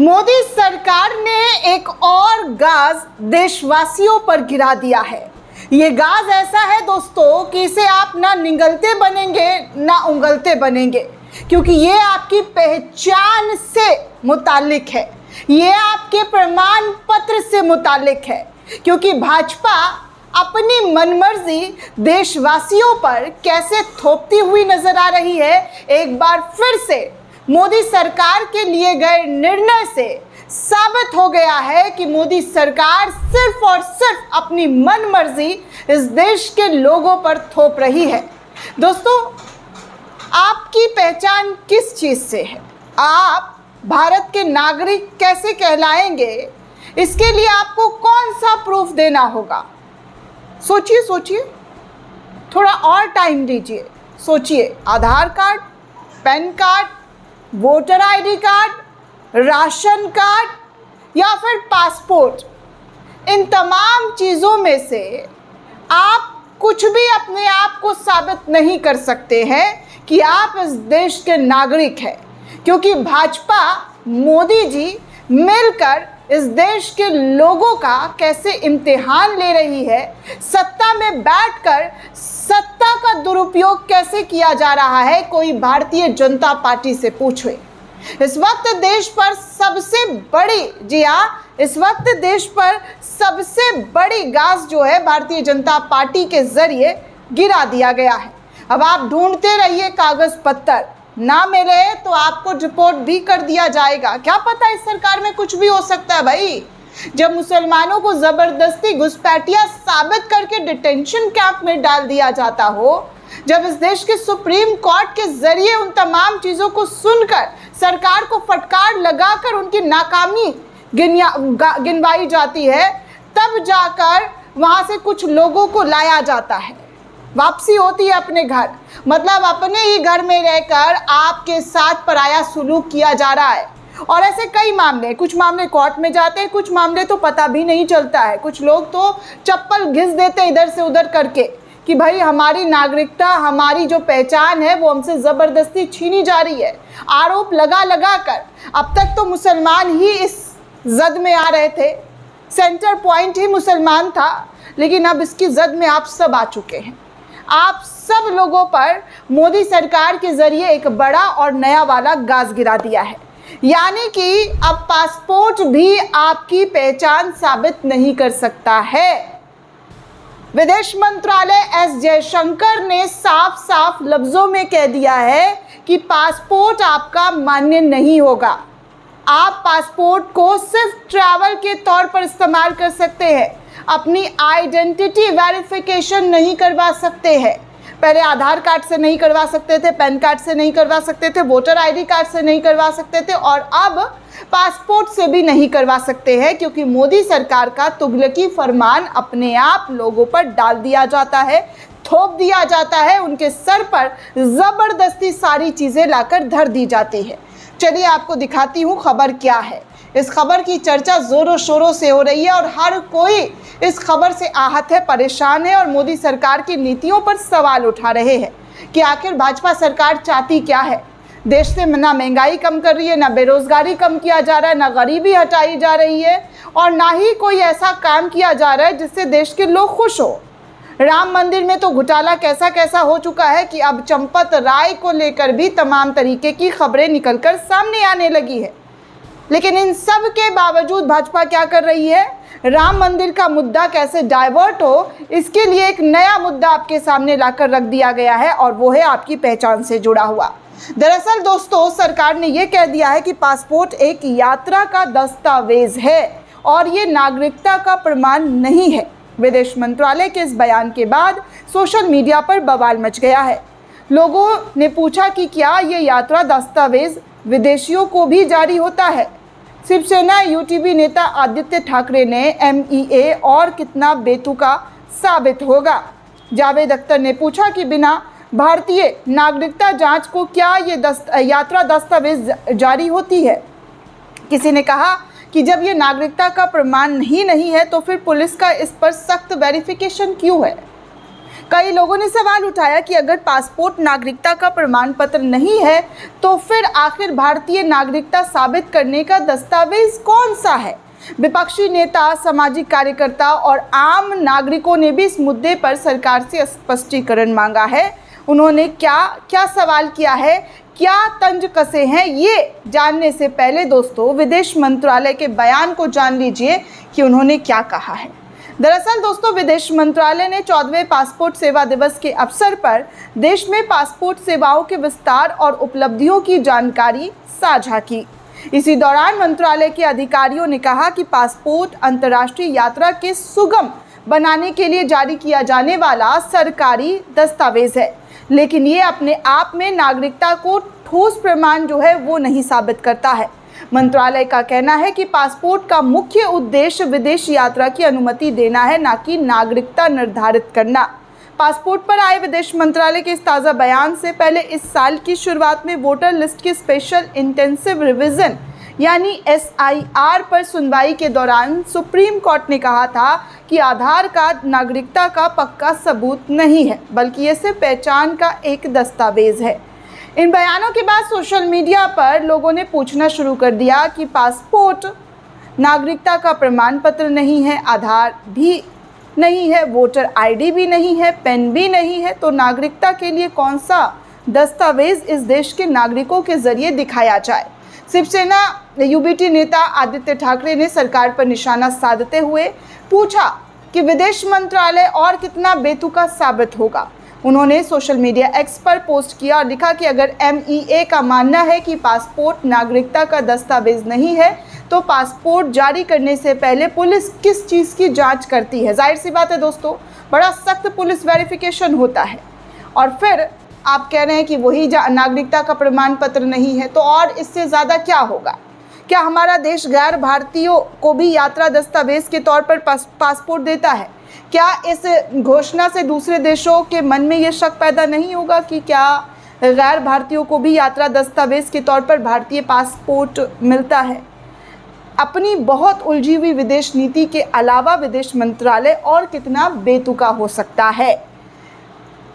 मोदी सरकार ने एक और गाज देशवासियों पर गिरा दिया है। ये गाज ऐसा है दोस्तों कि इसे आप ना निगलते बनेंगे ना उंगलते बनेंगे, क्योंकि ये आपकी पहचान से मुतालिक है, ये आपके प्रमाण पत्र से मुतालिक है। क्योंकि भाजपा अपनी मनमर्जी देशवासियों पर कैसे थोपती हुई नजर आ रही है। एक बार फिर से मोदी सरकार के लिए गए निर्णय से साबित हो गया है कि मोदी सरकार सिर्फ और सिर्फ अपनी मनमर्जी इस देश के लोगों पर थोप रही है। दोस्तों, आपकी पहचान किस चीज़ से है? आप भारत के नागरिक कैसे कहलाएंगे? इसके लिए आपको कौन सा प्रूफ देना होगा? सोचिए सोचिए, थोड़ा और टाइम दीजिए, सोचिए। Aadhaar card, PAN card, voter ID card, ration card या फिर पासपोर्ट, इन तमाम चीज़ों में से आप कुछ भी अपने आप को साबित नहीं कर सकते हैं कि आप इस देश के नागरिक हैं, क्योंकि भाजपा मोदी जी मिलकर इस देश के लोगों का कैसे इम्तिहान ले रही है। सत्ता में बैठकर सत्ता का दुरुपयोग कैसे किया जा रहा है, कोई भारतीय जनता पार्टी से पूछे। इस वक्त देश पर सबसे बड़ी, जी हाँ, इस वक्त देश पर सबसे बड़ी गाज जो है भारतीय जनता पार्टी के जरिए गिरा दिया गया है। अब आप ढूंढते रहिए कागज पत्तर, ना मिले तो आपको रिपोर्ट भी कर दिया जाएगा। क्या पता, इस सरकार में कुछ भी हो सकता है भाई। जब मुसलमानों को जबरदस्ती घुसपैठिया साबित करके डिटेंशन कैंप में डाल दिया जाता हो, जब इस देश के सुप्रीम कोर्ट के जरिए उन तमाम चीज़ों को सुनकर सरकार को फटकार लगाकर उनकी नाकामी गिनवाई जाती है, तब जाकर वहाँ से कुछ लोगों को लाया जाता है, वापसी होती है अपने घर। मतलब अपने ही घर में रहकर आपके साथ पराया सुलूक किया जा रहा है। और ऐसे कई मामले, कुछ मामले कोर्ट में जाते हैं, कुछ मामले तो पता भी नहीं चलता है। कुछ लोग तो चप्पल घिस देते इधर से उधर करके कि भाई हमारी नागरिकता, हमारी जो पहचान है वो हमसे ज़बरदस्ती छीनी जा रही है। आरोप लगा लगा कर अब तक तो मुसलमान ही इस जद में आ रहे थे, सेंटर पॉइंट ही मुसलमान था, लेकिन अब इसकी जद में आप सब आ चुके हैं। आप सब लोगों पर मोदी सरकार के जरिए एक बड़ा और नया वाला गाज गिरा दिया है, यानी कि अब पासपोर्ट भी आपकी पहचान साबित नहीं कर सकता है। विदेश मंत्रालय एस जयशंकर ने साफ साफ लफ्जों में कह दिया है कि पासपोर्ट आपका मान्य नहीं होगा। आप पासपोर्ट को सिर्फ ट्रैवल के तौर पर इस्तेमाल कर सकते हैं, अपनी आइडेंटिटी वेरिफिकेशन नहीं करवा सकते हैं। पहले आधार कार्ड से नहीं करवा सकते थे, पैन कार्ड से नहीं करवा सकते थे, वोटर आईडी कार्ड से नहीं करवा सकते थे, और अब पासपोर्ट से भी नहीं करवा सकते हैं, क्योंकि मोदी सरकार का तुगलकी फरमान अपने आप लोगों पर डाल दिया जाता है, थोप दिया जाता है, उनके सर पर ज़बरदस्ती सारी चीज़ें लाकर धर दी जाती है। चलिए आपको दिखाती हूँ खबर क्या है। इस खबर की चर्चा ज़ोरों शोरों से हो रही है और हर कोई इस खबर से आहत है, परेशान है और मोदी सरकार की नीतियों पर सवाल उठा रहे हैं कि आखिर भाजपा सरकार चाहती क्या है। देश से ना महंगाई कम कर रही है, ना बेरोजगारी कम किया जा रहा है, ना गरीबी हटाई जा रही है, और ना ही कोई ऐसा काम किया जा रहा है जिससे देश के लोग खुश हो। राम मंदिर में तो घोटाला कैसा कैसा हो चुका है कि अब चंपत राय को लेकर भी तमाम तरीके की खबरें निकलकर सामने आने लगी है। लेकिन इन सब के बावजूद भाजपा क्या कर रही है? राम मंदिर का मुद्दा कैसे डाइवर्ट हो, इसके लिए एक नया मुद्दा आपके सामने लाकर रख दिया गया है, और वो है आपकी पहचान से जुड़ा हुआ। दरअसल दोस्तों, सरकार ने ये कह दिया है कि पासपोर्ट एक यात्रा का दस्तावेज है और ये नागरिकता का प्रमाण नहीं है। विदेश मंत्रालय के इस बयान के बाद सोशल मीडिया पर बवाल मच गया है। लोगों ने पूछा कि क्या ये यात्रा दस्तावेज विदेशियों को भी जारी होता है? शिवसेना यूटीबी नेता आदित्य ठाकरे ने MEA और कितना बेतुका साबित होगा। जावेद अख्तर ने पूछा कि बिना भारतीय नागरिकता जांच को क्या ये यात्रा दस्तावेज जारी होती है? किसी ने कहा कि जब ये नागरिकता का प्रमाण ही नहीं है तो फिर पुलिस का इस पर सख्त वेरिफिकेशन क्यों है? कई लोगों ने सवाल उठाया कि अगर पासपोर्ट नागरिकता का प्रमाण पत्र नहीं है तो फिर आखिर भारतीय नागरिकता साबित करने का दस्तावेज कौन सा है। विपक्षी नेता, सामाजिक कार्यकर्ता और आम नागरिकों ने भी इस मुद्दे पर सरकार से स्पष्टीकरण मांगा है। उन्होंने क्या सवाल किया है, क्या तंज कसे हैं, ये जानने से पहले दोस्तों विदेश मंत्रालय के बयान को जान लीजिए कि उन्होंने क्या कहा है। दरअसल दोस्तों विदेश मंत्रालय ने 14वें पासपोर्ट सेवा दिवस के अवसर पर देश में पासपोर्ट सेवाओं के विस्तार और उपलब्धियों की जानकारी साझा की। इसी दौरान मंत्रालय के अधिकारियों ने कहा कि पासपोर्ट अंतर्राष्ट्रीय यात्रा के सुगम बनाने के लिए जारी किया जाने वाला सरकारी दस्तावेज है, लेकिन ये अपने आप में नागरिकता को ठोस प्रमाण जो है वो नहीं साबित करता है। मंत्रालय का कहना है कि पासपोर्ट का मुख्य उद्देश्य विदेश यात्रा की अनुमति देना है, ना कि नागरिकता निर्धारित करना। पासपोर्ट पर आए विदेश मंत्रालय के इस ताज़ा बयान से पहले इस साल की शुरुआत में वोटर लिस्ट की स्पेशल इंटेंसिव रिवीजन यानी SIR पर सुनवाई के दौरान सुप्रीम कोर्ट ने कहा था कि आधार कार्ड नागरिकता का पक्का सबूत नहीं है, बल्कि ये सिर्फ पहचान का एक दस्तावेज है। इन बयानों के बाद सोशल मीडिया पर लोगों ने पूछना शुरू कर दिया कि पासपोर्ट नागरिकता का प्रमाण पत्र नहीं है, आधार भी नहीं है, वोटर ID भी नहीं है, पेन भी नहीं है, तो नागरिकता के लिए कौन सा दस्तावेज इस देश के नागरिकों के जरिए दिखाया जाए। शिवसेना UBT नेता आदित्य ठाकरे ने सरकार पर निशाना साधते हुए पूछा कि विदेश मंत्रालय और कितना बेतुका साबित होगा। उन्होंने सोशल मीडिया X पर पोस्ट किया और लिखा कि अगर MEA का मानना है कि पासपोर्ट नागरिकता का दस्तावेज नहीं है तो पासपोर्ट जारी करने से पहले पुलिस किस चीज़ की जांच करती है। जाहिर सी बात है दोस्तों, बड़ा सख्त पुलिस वेरिफिकेशन होता है और फिर आप कह रहे हैं कि वही नागरिकता का प्रमाण पत्र नहीं है, तो और इससे ज़्यादा क्या होगा। क्या हमारा देश गैर भारतीयों को भी यात्रा दस्तावेज के तौर पर पासपोर्ट देता है? क्या इस घोषणा से दूसरे देशों के मन में ये शक पैदा नहीं होगा कि क्या गैर भारतीयों को भी यात्रा दस्तावेज के तौर पर भारतीय पासपोर्ट मिलता है? अपनी बहुत उलझी हुई विदेश नीति के अलावा विदेश मंत्रालय और कितना बेतुका हो सकता है।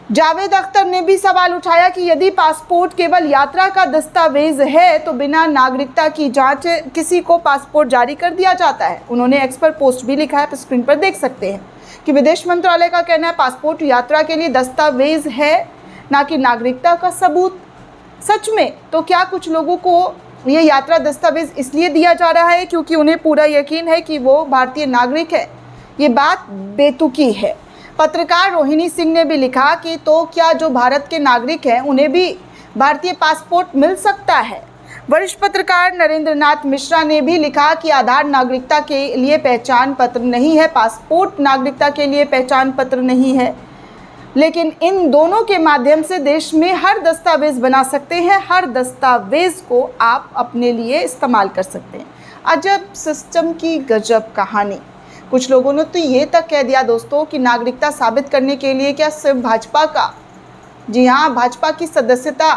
जावेद अख्तर ने भी सवाल उठाया कि यदि पासपोर्ट केवल यात्रा का दस्तावेज है तो बिना नागरिकता की जांच किसी को पासपोर्ट जारी कर दिया जाता है। उन्होंने X पर पोस्ट भी लिखा है, आप स्क्रीन पर देख सकते हैं कि विदेश मंत्रालय का कहना है पासपोर्ट यात्रा के लिए दस्तावेज है, ना कि नागरिकता का सबूत। सच में तो क्या कुछ लोगों को ये यात्रा दस्तावेज इसलिए दिया जा रहा है क्योंकि उन्हें पूरा यकीन है कि वो भारतीय नागरिक है? ये बात बेतुकी है। पत्रकार रोहिणी सिंह ने भी लिखा कि तो क्या जो भारत के नागरिक हैं उन्हें भी भारतीय पासपोर्ट मिल सकता है। वरिष्ठ पत्रकार नरेंद्र नाथ मिश्रा ने भी लिखा कि आधार नागरिकता के लिए पहचान पत्र नहीं है, पासपोर्ट नागरिकता के लिए पहचान पत्र नहीं है, लेकिन इन दोनों के माध्यम से देश में हर दस्तावेज बना सकते हैं, हर दस्तावेज को आप अपने लिए इस्तेमाल कर सकते हैं। अजब सिस्टम की गजब कहानी। कुछ लोगों ने तो ये तक कह दिया दोस्तों कि नागरिकता साबित करने के लिए क्या सिर्फ भाजपा का, जी हाँ, भाजपा की सदस्यता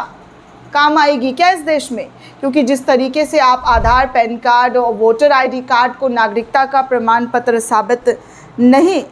काम आएगी क्या इस देश में? क्योंकि जिस तरीके से आप आधार, पैन कार्ड और वोटर ID कार्ड को नागरिकता का प्रमाण पत्र साबित नहीं,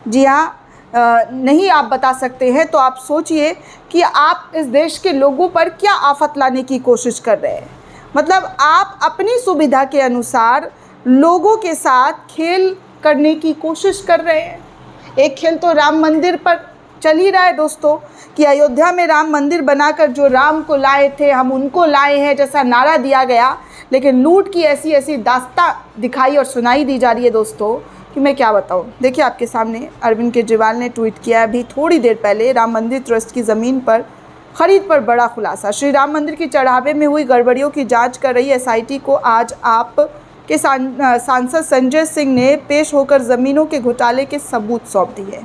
जी हाँ, नहीं आप बता सकते हैं, तो आप सोचिए कि आप इस देश के लोगों पर क्या आफत लाने की कोशिश कर रहे हैं। मतलब आप अपनी सुविधा के अनुसार लोगों के साथ खेल करने की कोशिश कर रहे हैं। एक खेल तो राम मंदिर पर चल ही रहा है दोस्तों कि अयोध्या में राम मंदिर बनाकर जो राम को लाए थे हम उनको लाए हैं जैसा नारा दिया गया, लेकिन लूट की ऐसी ऐसी दास्तां दिखाई और सुनाई दी जा रही है दोस्तों कि मैं क्या बताऊं। देखिए आपके सामने अरविंद केजरीवाल ने ट्वीट किया अभी थोड़ी देर पहले, राम मंदिर ट्रस्ट की ज़मीन पर खरीद पर बड़ा खुलासा। श्री राम मंदिर की चढ़ावे में हुई गड़बड़ियों की जांच कर रही SIT को आज आप के सांसद संजय सिंह ने पेश होकर ज़मीनों के घोटाले के सबूत सौंप दिए।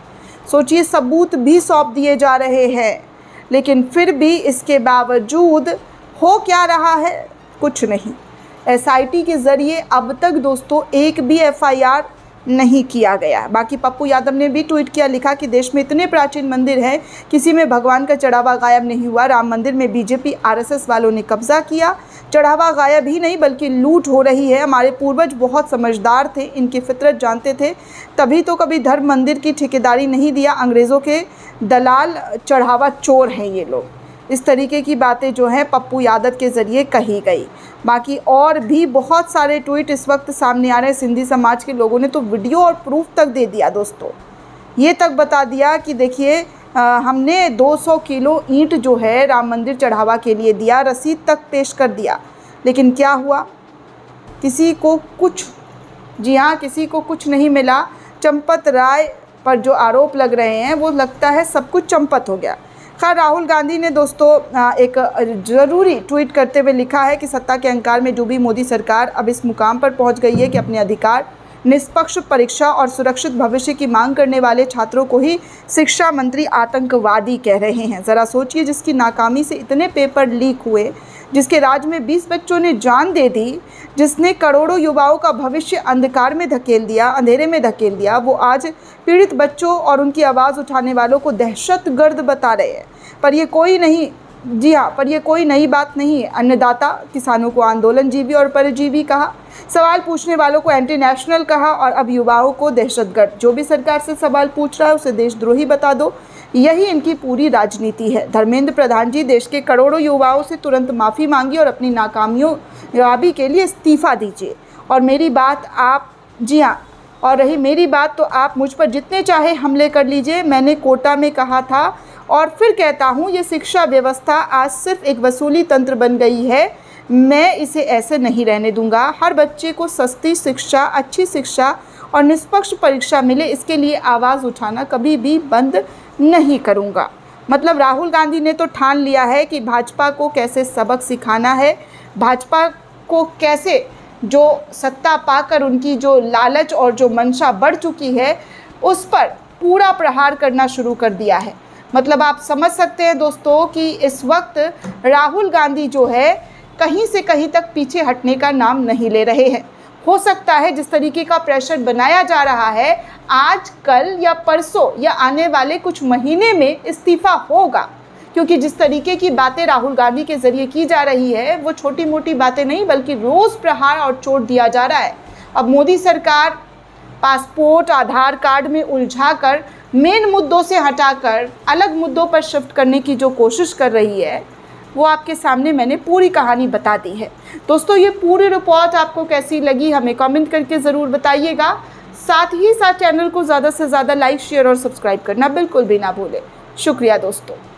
सोचिए, सबूत भी सौंप दिए जा रहे हैं, लेकिन फिर भी इसके बावजूद हो क्या रहा है? कुछ नहीं। SIT के ज़रिए अब तक दोस्तों एक भी FIR नहीं किया गया। बाकी पप्पू यादव ने भी ट्वीट किया, लिखा कि देश में इतने प्राचीन मंदिर हैं, किसी में भगवान का चढ़ावा गायब नहीं हुआ। राम मंदिर में BJP RSS वालों ने कब्जा किया। चढ़ावा गायब ही नहीं बल्कि लूट हो रही है। हमारे पूर्वज बहुत समझदार थे, इनकी फितरत जानते थे, तभी तो कभी धर्म मंदिर की ठेकेदारी नहीं दिया। अंग्रेज़ों के दलाल चढ़ावा चोर हैं ये लोग। इस तरीके की बातें जो हैं पप्पू यादव के ज़रिए कही गई। बाकी और भी बहुत सारे ट्वीट इस वक्त सामने आ रहे हैं। सिंधी समाज के लोगों ने तो वीडियो और प्रूफ तक दे दिया दोस्तों। ये तक बता दिया कि देखिए हमने 200 किलो ईंट जो है राम मंदिर चढ़ावा के लिए दिया, रसीद तक पेश कर दिया। लेकिन क्या हुआ? किसी को कुछ, जी हाँ, किसी को कुछ नहीं मिला। चंपत राय पर जो आरोप लग रहे हैं वो लगता है सब कुछ चंपत हो गया। खैर, राहुल गांधी ने दोस्तों एक ज़रूरी ट्वीट करते हुए लिखा है कि सत्ता के अहंकार में डूबी मोदी सरकार अब इस मुकाम पर पहुंच गई है कि अपने अधिकार, निष्पक्ष परीक्षा और सुरक्षित भविष्य की मांग करने वाले छात्रों को ही शिक्षा मंत्री आतंकवादी कह रहे हैं। ज़रा सोचिए, जिसकी नाकामी से इतने पेपर लीक हुए, जिसके राज में 20 बच्चों ने जान दे दी, जिसने करोड़ों युवाओं का भविष्य अंधकार में धकेल दिया, अंधेरे में धकेल दिया, वो आज पीड़ित बच्चों और उनकी आवाज़ उठाने वालों को दहशतगर्द बता रहे हैं। पर ये कोई नहीं, जी हाँ, पर ये कोई नई बात नहीं है। अन्नदाता, किसानों को आंदोलनजीवी और परजीवी कहा, सवाल पूछने वालों को एंटी नेशनल कहा और अब युवाओं को दहशतगर्द। जो भी सरकार से सवाल पूछ रहा है उसे देशद्रोही बता दो। यही इनकी पूरी राजनीति है। धर्मेंद्र प्रधान जी, देश के करोड़ों युवाओं से तुरंत माफ़ी मांगिए और अपनी नाकामयाबी के लिए इस्तीफ़ा दीजिए। और मेरी बात आप, जी हाँ, और रही मेरी बात तो आप मुझ पर जितने चाहे हमले कर लीजिए। मैंने कोटा में कहा था और फिर कहता हूँ, ये शिक्षा व्यवस्था आज सिर्फ एक वसूली तंत्र बन गई है। मैं इसे ऐसे नहीं रहने दूंगा। हर बच्चे को सस्ती शिक्षा, अच्छी शिक्षा और निष्पक्ष परीक्षा मिले, इसके लिए आवाज़ उठाना कभी भी बंद नहीं करूंगा। मतलब राहुल गांधी ने तो ठान लिया है कि भाजपा को कैसे सबक सिखाना है, भाजपा को कैसे जो सत्ता पाकर उनकी जो लालच और जो मंशा बढ़ चुकी है उस पर पूरा प्रहार करना शुरू कर दिया है। मतलब आप समझ सकते हैं दोस्तों कि इस वक्त राहुल गांधी जो है कहीं से कहीं तक पीछे हटने का नाम नहीं ले रहे हैं। हो सकता है जिस तरीके का प्रेशर बनाया जा रहा है, आज, कल या परसों या आने वाले कुछ महीने में इस्तीफा होगा, क्योंकि जिस तरीके की बातें राहुल गांधी के ज़रिए की जा रही है वो छोटी मोटी बातें नहीं बल्कि रोज़ प्रहार और चोट दिया जा रहा है। अब मोदी सरकार पासपोर्ट, आधार कार्ड में उलझाकर मेन मुद्दों से हटाकर अलग मुद्दों पर शिफ्ट करने की जो कोशिश कर रही है वो आपके सामने मैंने पूरी कहानी बता दी है। दोस्तों, ये पूरी रिपोर्ट आपको कैसी लगी हमें कमेंट करके ज़रूर बताइएगा। साथ ही साथ चैनल को ज़्यादा से ज़्यादा लाइक, शेयर और सब्सक्राइब करना बिल्कुल भी ना भूलें। शुक्रिया दोस्तों।